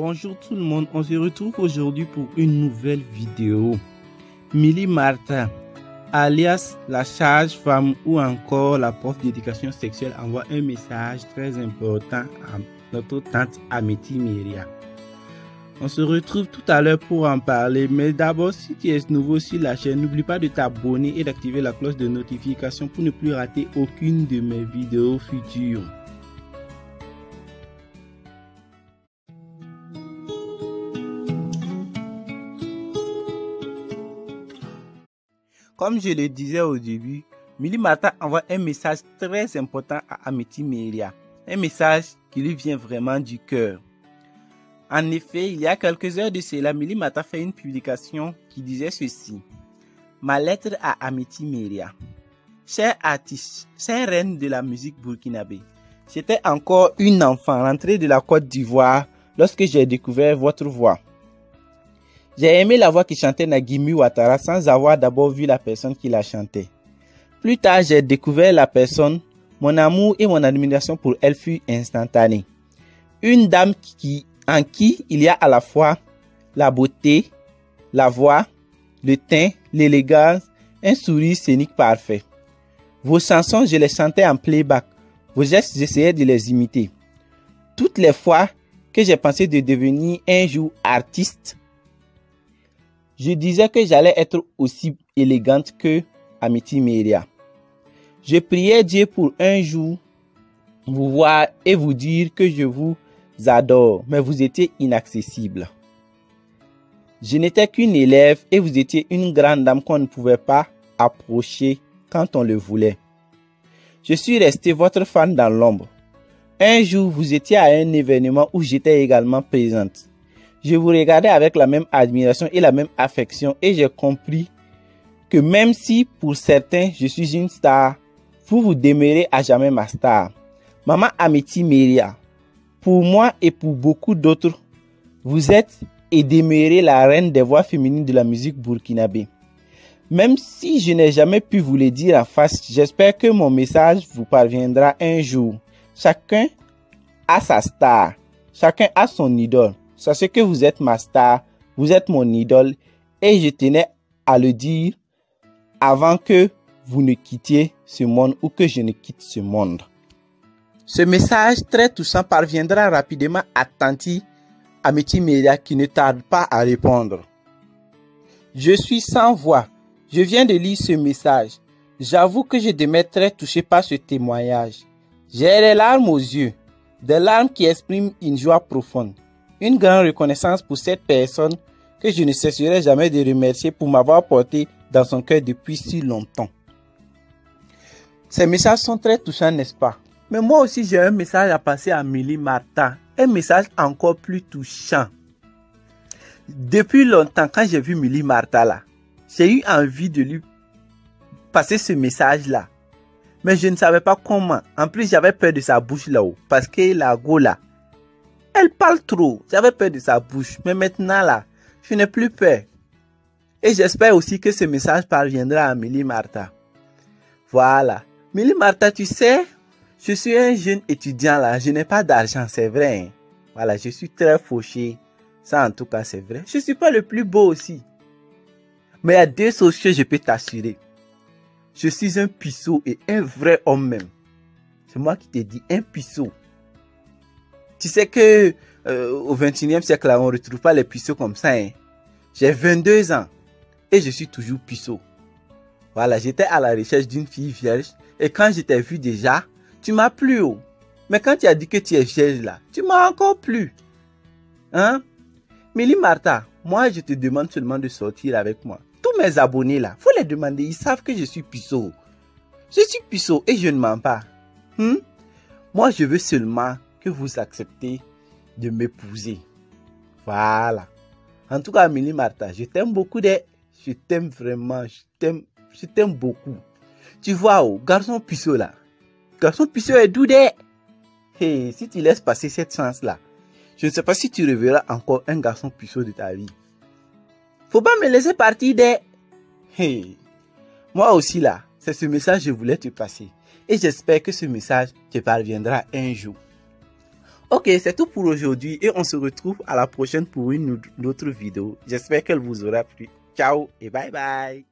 Bonjour tout le monde, on se retrouve aujourd'hui pour une nouvelle vidéo. Milly Martha, alias la sage-femme ou encore la prof d'éducation sexuelle, envoie un message très important à notre tante Amity Myria. On se retrouve tout à l'heure pour en parler, mais d'abord, si tu es nouveau sur la chaîne, n'oublie pas de t'abonner et d'activer la cloche de notification pour ne plus rater aucune de mes vidéos futures. Comme je le disais au début, Milly Martha envoie un message très important à Amity Myria. Un message qui lui vient vraiment du cœur. En effet, il y a quelques heures de cela, Milly Martha fait une publication qui disait ceci. Ma lettre à Amity Myria. Chère artiste, chère reine de la musique burkinabé, j'étais encore une enfant rentrée de la Côte d'Ivoire lorsque j'ai découvert votre voix. J'ai aimé la voix qui chantait Nagimi Ouattara sans avoir d'abord vu la personne qui la chantait. Plus tard, j'ai découvert la personne, mon amour et mon admiration pour elle fut instantané. Une dame en qui il y a à la fois la beauté, la voix, le teint, l'élégance, un sourire scénique parfait. Vos chansons, je les chantais en playback. Vos gestes, j'essayais de les imiter. Toutes les fois que j'ai pensé de devenir un jour artiste, je disais que j'allais être aussi élégante que Amity Myria. Je priais Dieu pour un jour vous voir et vous dire que je vous adore, mais vous étiez inaccessible. Je n'étais qu'une élève et vous étiez une grande dame qu'on ne pouvait pas approcher quand on le voulait. Je suis resté votre fan dans l'ombre. Un jour, vous étiez à un événement où j'étais également présente. Je vous regardais avec la même admiration et la même affection et j'ai compris que même si pour certains je suis une star, vous demeurez à jamais ma star. Maman Amity Myria, pour moi et pour beaucoup d'autres, vous êtes et demeurez la reine des voix féminines de la musique burkinabé. Même si je n'ai jamais pu vous le dire en face, j'espère que mon message vous parviendra un jour. Chacun a sa star, chacun a son idole. Sachez que vous êtes ma star, vous êtes mon idole et je tenais à le dire avant que vous ne quittiez ce monde ou que je ne quitte ce monde. Ce message très touchant parviendra rapidement à Tanti Amity Myria qui ne tarde pas à répondre. Je suis sans voix. Je viens de lire ce message. J'avoue que je demeure très touché par ce témoignage. J'ai les larmes aux yeux, des larmes qui expriment une joie profonde. Une grande reconnaissance pour cette personne que je ne cesserai jamais de remercier pour m'avoir porté dans son cœur depuis si longtemps. Ces messages sont très touchants, n'est-ce pas? Mais moi aussi, j'ai un message à passer à Milly Martha. Un message encore plus touchant. Depuis longtemps, quand j'ai vu Milly Martha là, j'ai eu envie de lui passer ce message-là. Mais je ne savais pas comment. En plus, j'avais peur de sa bouche là-haut. Parce que la go là, elle parle trop. J'avais peur de sa bouche. Mais maintenant là, je n'ai plus peur. Et j'espère aussi que ce message parviendra à Milly Martha. Voilà. Milly Martha, tu sais, je suis un jeune étudiant là. Je n'ai pas d'argent, c'est vrai. Hein? Voilà, je suis très fauché. Ça en tout cas, c'est vrai. Je ne suis pas le plus beau aussi. Mais il y a deux choses que je peux t'assurer. Je suis un puceau et un vrai homme même. C'est moi qui te dis, un puceau. Tu sais que au 21e siècle, là, on ne retrouve pas les puceaux comme ça. Hein. J'ai 22 ans et je suis toujours puceau. Voilà, j'étais à la recherche d'une fille vierge et quand je t'ai vu déjà, tu m'as plu. Oh. Mais quand tu as dit que tu es vierge là, tu m'as encore plu. Hein? Milly Martha, moi je te demande seulement de sortir avec moi. Tous mes abonnés là, faut les demander, ils savent que je suis puceau. Je suis puceau et je ne mens pas. Moi je veux seulement que vous acceptez de m'épouser. Voilà. En tout cas, Milly Martha, je t'aime beaucoup. Je t'aime vraiment. Je t'aime beaucoup. Tu vois, oh, garçon puceau là. Garçon puceau est doux. Hey, si tu laisses passer cette chance là, je ne sais pas si tu reverras encore un garçon puceau de ta vie. Faut pas me laisser partir. Hey. Moi aussi là, c'est ce message que je voulais te passer. Et j'espère que ce message te parviendra un jour. Ok, c'est tout pour aujourd'hui et on se retrouve à la prochaine pour une autre vidéo. J'espère qu'elle vous aura plu. Ciao et bye bye.